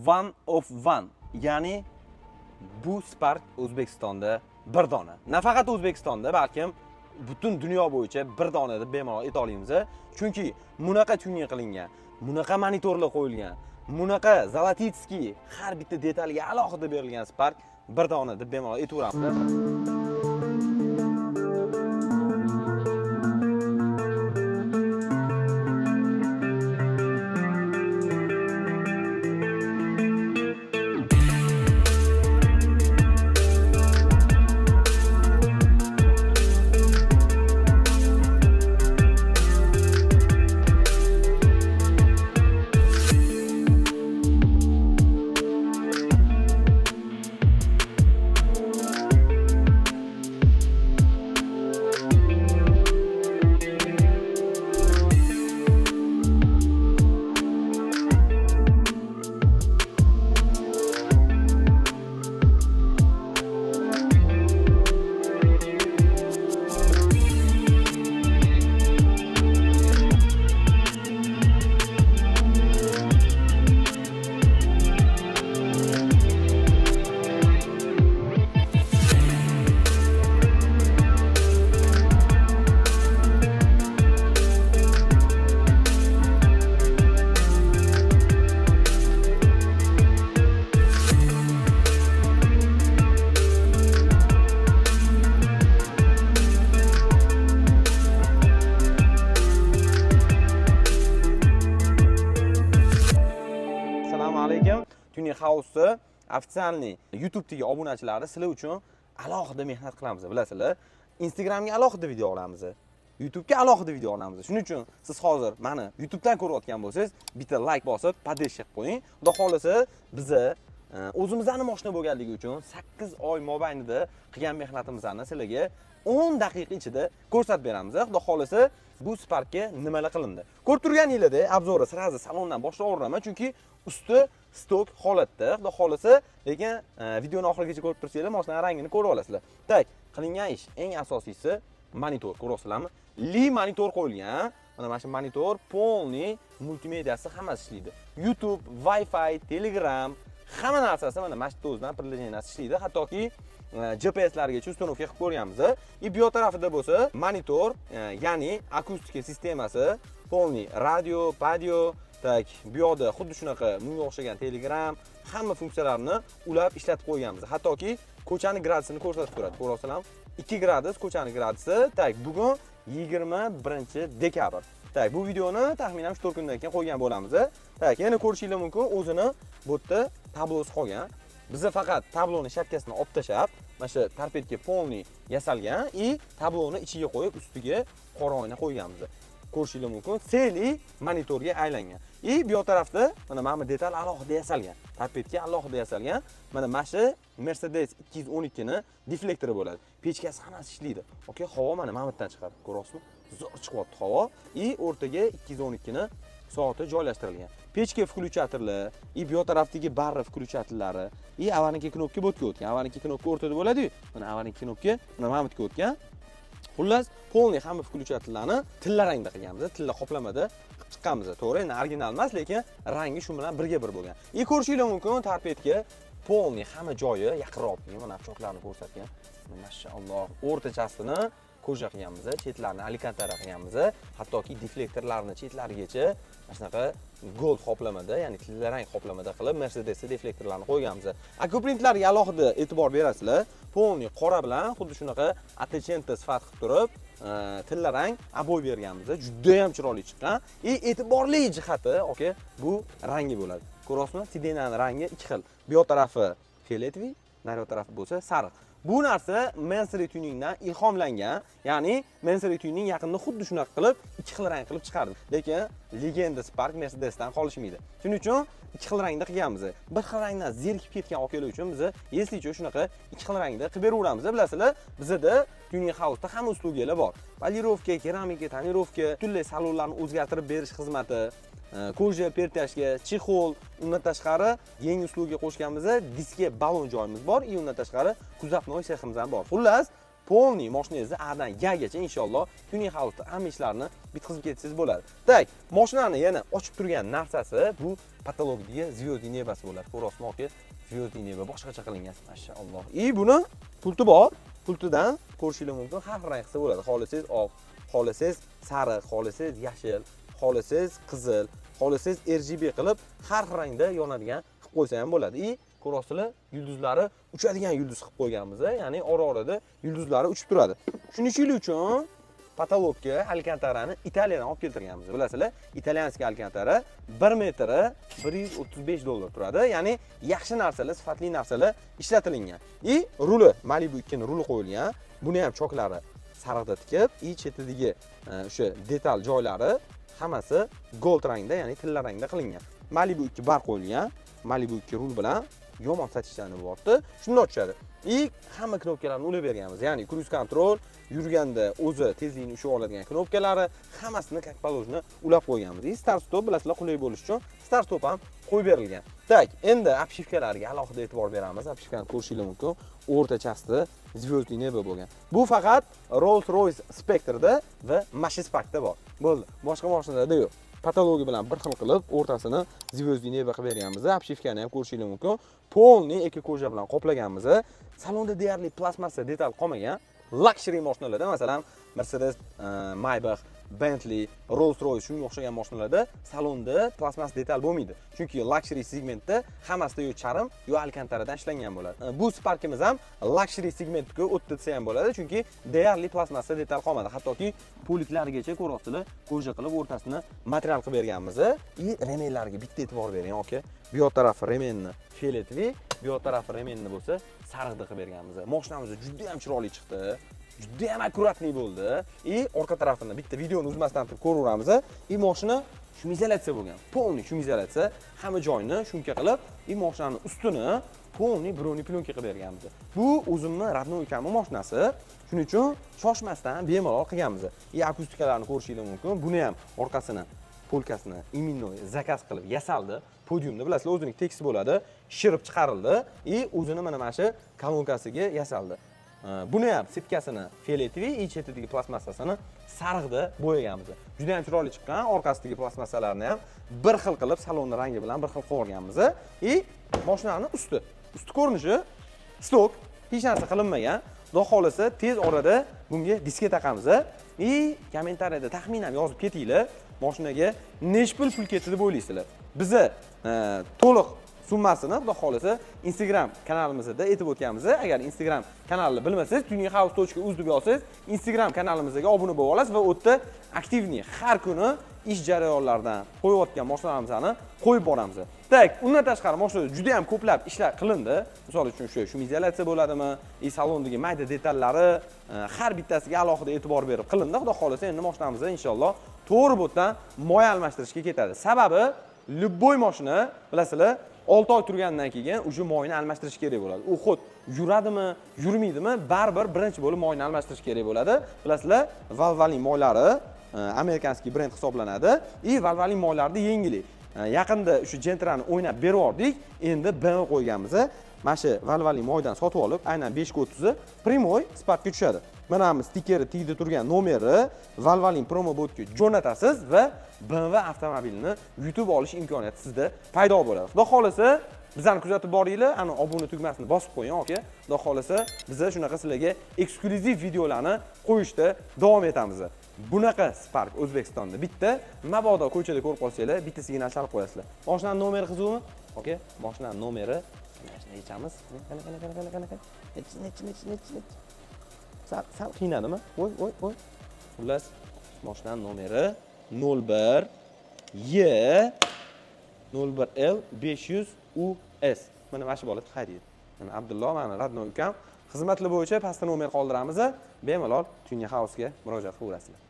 one of one. Ya'ni bu Spark O'zbekistonda bir dona. Nafaqat O'zbekistonda, balkim butun dunyo bo'yicha bir dona deb bemalol ayta olamiz. Chunki bunaqa tuning qilingan, bunaqa monitorlar qo'yilgan, bunaqa Zolotitskiy har bitta detalga alohida berilgan Spark bir dona deb bemalol aytaveramiz. Tuning House ofitsialniy YouTube'dagi obunachilari sizlar uchun alohida mehnat qilamiz, bilasizlar. Instagramga alohida video olamiz. YouTube'ga alohida video olamiz. Shuning uchun siz hozir meni YouTube'dan ko'rayotgan bo'lsangiz, bitta like bosib, poddesh qilib qo'ying. Xudo xolasa biz o'zimizning mashina bo'lganligi uchun 8 oy mobaynida qilgan mehnatimizni sizlarga 10 daqiqa ichida ko'rsatib beramiz. Xudo xolasa bu Sparkga nimalar qilindi. Ko'rib turganingizda obzorni sirazi salondan boshlayveraman, chunki usti stok holatda. Xudo xolasa, lekin videoni oxirigacha ko'rib tursanglar, mashinaning rangini ko'rib olasizlar. Tak, qilingan ish eng asosiysi monitor, ko'ryapsizlarmi? Li monitor qo'yilgan. Mana shu monitor polniy multimediyasi hammasi ishlaydi. YouTube, Wi-Fi, Telegram, hamma narsasi mana shu o'zidan приложениyaси ishlaydi. Hattoki GPSlargacha uстановка qilib ko'rganmiz. Bu yoq tarafida bo'lsa monitor, ya'ni akustika sistemasi, polniy radio, padio, tak, bu yoqda xuddi shunaqa bunga o'xshagan Telegram, hamma funksiyalarni ulab ishlatib qo'yganmiz. Hattoki ko'chani gradusini ko'rsatib turadi. Ko'rasizlarmi? 2 gradus ko'chani gradusi. Tak, bugun 21-dekabr. Tak, bu videoni taxminan 4 kundan keyin qo'ygan bo'lamiz. Tak, yana ko'rishingiz mumkin, o'zini bu yerda tablosi qolgan. Bizda faqat tabloni shapkasini olib tashab, mana shu tarpetga polniy yasalgan и tabloni ichiga qo'yib, ustiga qora oyna qo'yganmiz. Ko'rishingiz mumkin, seli monitorga aylangan. Bu yoq tarafda mana bu detal alohida yasalgan. Tarpetga alohida yasalgan. Mana shu Mercedes 212 ni deflektori bo'ladi. Pechkasi hammasi ishlaydi. Okay, havo mana bu yerdan chiqadi. Ko'ryapsizmi? Zo'r chiqyapti havo. O'rtaga 212 ni soati joylashtirilgan. Pechka включаторlar, bu yoq tarafdagi barra включаторlari, avarinki knopka bo'tga o'tgan. Avarinki knopka o'rtada bo'ladi-yu. Mana avarinki knopka mana bu yerga o'tgan. Xullas, polniy hamma включаторlarni tilla rangda qilganmiz. Tilla qoplamada qilib chiqqanmiz. To'g'ri, endi original emas, lekin rangi shu bilan birga-bir bo'lgan. Ko'rishingiz mumkin, tarpetga polniy hamma joyi yaqinroq. Mana choqlarni ko'rsatgan. Mashalloh, o'rtachasini koja qilganmiz, chetlarini alikantara qilganmiz. Hattoki deflektorlarni chetlarigacha mana shunaqa gold qoplamada, ya'ni tilla rang qoplamada qilib Mercedes deflektorlarini qo'yganmiz. Akuprintlarga alohida e'tibor berasizlar. Polniy qora bilan xuddi shunaqa atechenta sifat qilib turib, tilla rang aboy berganmiz. Juda ham chiroyli chiqqan. E'tiborli jihati, okay, bu rangi bo'ladi. Ko'ryapsizmi? Sidenaning rangi ikki xil. Bu yoq tarafi fioletoviy, nari yoq tarafi bo'lsa sariq. Bu narsa Mansory tuningdan ilhomlangan, ya'ni Mansory tuning yaqinda xuddi shunaqa qilib ikki xil rang qilib chiqardi. Lekin legenda Spark Mercedesdan qolishmaydi. Shuning uchun ikki xil rangda qilganmiz. Bir xil rangdan zerikib ketgan okalar uchun biz eslicha shunaqa ikki xil rangda qilib beraveramiz. Bilasizlar, bizda Tuning House'da hamma uslugalar bor. Polirovka, keramika, tonirovka, turli salonlarni o'zgartirib berish xizmati, koja pertashga, chexol, undan tashqari yangi uslubga qo'shganmiz, diskga balon joyimiz bor, undan tashqari kuzovnoy seximiz ham bor. Xullas, polniy mashinangizni A'dan Y'gacha inshaalloh tuning house hamma ishlarni bitkazib ketsangiz bo'ladi. Tak, mashinani yana ochib turgan narsasi bu patologdagi zvyozdiy nebasi bo'ladi. Ko'rasizmi, zvyozdiy neba boshqacha qilingan, mashaalloh. Buni pulti bor. Pultidan ko'rishingiz mumkin. Har xil rangda bo'ladi. Xohlasangiz oq, xohlasangiz sariq, xohlasangiz yashil, xohlasangiz qizil, xohlasangiz RGB qilib har xil rangda yonadigan qilib qo'ysa ham bo'ladi. Ko'rasizlar, yulduzlari uchadigan yulduz qilib qo'yganmiz, ya'ni ora-orada yulduzlari uchib turadi. Shuning uchun patologga alkantarani Italiyadan olib keltirganmiz. Bilasizlar, italyanskiy alkantara 1 metri $135 turadi. Ya'ni yaxshi narsalar, sifatli narsalar ishlatilingan. Ruli Malibu 2 ni ruli qo'yilgan. Buni ham choklari sariqda tikib, chetidagi o'sha detal joylari hammasi gold rangda, ya'ni tilla rangda qilingan. Malibu 2 bar qo'yilgan. Malibu 2 rul bilan yomon satishlarni bo'lyapti. Shunday ochadi. Hamma knopkalarni ulab berganmiz. Ya'ni cruise control, yurganda o'zi tezlikni ushlab oladigan knopkalari hammasini как положено ulab qo'yganmiz. Start stop bilasizlar, qulay bo'lish uchun start stop ham qo'yib berilgan. Tak, endi obshivkalarga alohida e'tibor beramiz. Obshivkani ko'rishingiz mumkin. O'rtachasida zvyozdiy neba bo'lgan. Bu faqat Rolls-Royce Spectre'da va Machis Park'da bor. Bo'ldi. Boshqa mashinalarda yo'q. Patologiya bilan bir xil qilib o'rtasini zvyozdiy neba qilib berganmiz. Obshivkani ham ko'rishingiz mumkin. Polniy ekoko'ja bilan qoplaganmiz. Salonda deyarli plastmassa detal qolmagan. Luxury mashinalarda, masalan, Mercedes, Maybach, Bentley, Rolls-Royce shunga o'xshagan mashinalarda salonda plastmas detal bo'lmaydi. Chunki luxury segmentda hammasida yo charm, yo alkantaradan ishlangan bo'ladi. Bu Sparkimiz ham luxury segmentga o'tdi desa ham bo'ladi, chunki deyarli plastmassa detal qolmadi. Hattoki poliklarigacha ko'rasizlar, koja qilib o'rtasini material qilib berganmiz. Remenlarga bitta e'tibor bering, aka. Bu yoq tarafi remenni fioletoviy, bu yoq tarafi remenni bo'lsa sariqda qilib berganmiz. Mashinamiz juda ham chiroyli chiqdi. Juda ham akkuratli bo'ldi. Orqa tarafini bitta videoni uzmasdan turib ko'raveramiz. Mashina shumizolyatsiya bo'lgan. Polniy shumizolyatsiya, hamma joyini shunga qilib, mashinaning ustini polniy broni plyonka qilib berganmiz. Bu o'zimni родной ukamning mashinasi. Shuning uchun shoshmasdan bemalol qilganmiz. Akustikalarni ko'rishingiz mumkin. Buni ham orqasini polkasini iminnoy zakaz qilib yasaldi. Podiumda bilasizlar, o'zining tekisi bo'ladi, shirib chiqarildi. O'zini mana shu kolonkasiga yasaldi. Buni ham sepkasini fioletoviy, chetidagi plastmassasini sariqda bo'yaganmiz. Juda ham chiroyli chiqqan. Orqasidagi plastmassalarni ham bir xil qilib salonni rangi bilan bir xil qilib olganmiz. Mashinaning usti ko'rinishi stok, hech narsa qilinmagan. Xudo xolasa tez orada bunga diska taqamiz. Kommentariyada taxminan yozib ketinglar. Mashinaga nechta pul ketdi deb o'ylaysizlar? Biza to'liq summasini xudo xolasa Instagram kanalimizda aytib o'tganmiz. Agar Instagram kanalini bilmasangiz, tuninghouse.uz deb yozsangiz, Instagram kanalimizga obuna bo'lib olasiz va u yerda aktivniy har kuni ish jarayonlaridan qo'yayotgan mashinalarimizni qo'yib boramiz. Tak, undan tashqari mashinada juda ham ko'plab ishlar qilindi. Misol uchun shu shumizolyatsiya bo'ladimi, salondagi mayda detallari har bittasiga alohida e'tibor berib qilindi. Xudo xolasa endi mashinamiz inshaalloh to'g'ri bo'tdan moya almashtirishga ketadi. Sababi любой mashina, bilasizlar, 6 oy turgandan keyin o'sha moyni almashtirish kerak bo'ladi. U xud yuradimi, yurmaydimi, baribir birinchi bo'lib moyni almashtirish kerak bo'ladi. Bilasizlar, Valvoline moylari amerikanskiy brend hisoblanadi. Valvoline moylarida yengillik. Yaqinda o'sha Gentrani o'ynab berib yordik, endi BMW qo'yganmiz. Mana shu Valvoline moydan sotib olib, aynan 530 primoy Sparkga tushadi. Mana bu stikeri tegdi turgan nomeri Valvoline promo botga jo'natasiz va BMW avtomobilini yutib olish imkoniyati sizda paydo bo'ladi. Xudo xolasa bizani kuzatib boringlar, ana obuna tugmasini bosib qo'ying, aka. Xudo xolasa biz shunaqa sizlarga eksklyuziv videolarni qo'yishda davom etamiz. Bunaqa Spark O'zbekistonda bitta, mabodo ko'chada ko'rib qolsanglar, bittasiga nashalib qo'yasizlar. Mashinaning nomeri qizuvmi? Aka, mashinaning nomeri yechamiz. Qana. Sal qiynadimi? Voy. Xullas, mashinaning nomeri 01 Y 01L 500US. Mana shu bo'ladi, xarid. Mana Abdulloh, mana Radno ukam xizmatlar bo'yicha pastda nomer qoldiramiz. Bemalol Tunya House ga murojaat qilaverasizlar.